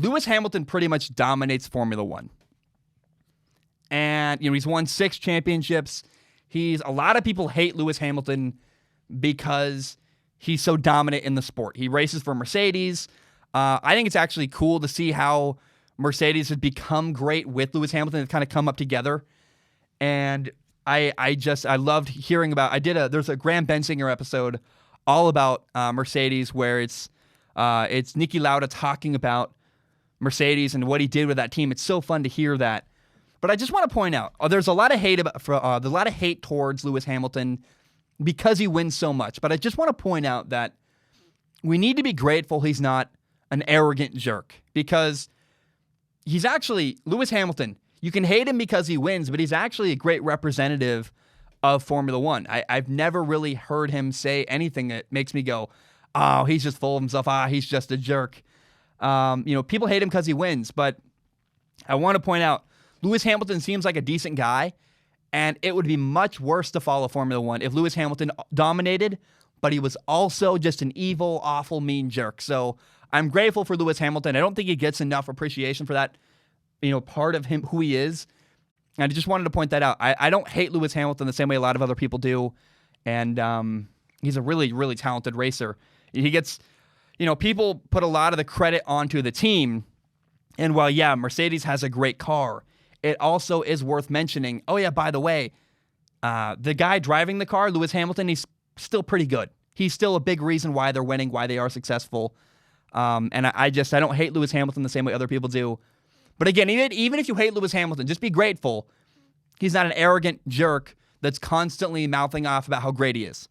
Lewis Hamilton pretty much dominates Formula One. And, he's won 6 championships. A lot of people hate Lewis Hamilton because he's so dominant in the sport. He races for Mercedes. I think it's actually cool to see how Mercedes has become great with Lewis Hamilton. They've kind of come up together. And I loved hearing about, there's a Graham Bensinger episode all about Mercedes where it's Niki Lauda talking about Mercedes and what he did with that team. It's so fun to hear that. But I just want to point out, there's a lot of hate towards Lewis Hamilton because he wins so much. But I just want to point out that we need to be grateful he's not an arrogant jerk, because he's actually, Lewis Hamilton, you can hate him because he wins, but he's actually a great representative of Formula One. I've never really heard him say anything that makes me go, oh, he's just full of himself. He's just a jerk. People hate him because he wins, but I want to point out, Lewis Hamilton seems like a decent guy, and it would be much worse to follow Formula One if Lewis Hamilton dominated, but he was also just an evil, awful, mean jerk. So I'm grateful for Lewis Hamilton. I don't think he gets enough appreciation for that, part of him, who he is. And I just wanted to point that out. I don't hate Lewis Hamilton the same way a lot of other people do. And he's a really, really talented racer. He gets, people put a lot of the credit onto the team. And while, yeah, Mercedes has a great car, it also is worth mentioning, oh yeah, by the way, the guy driving the car, Lewis Hamilton, he's still pretty good. He's still a big reason why they're winning, why they are successful. And I don't hate Lewis Hamilton the same way other people do. But again, even if you hate Lewis Hamilton, just be grateful he's not an arrogant jerk that's constantly mouthing off about how great he is.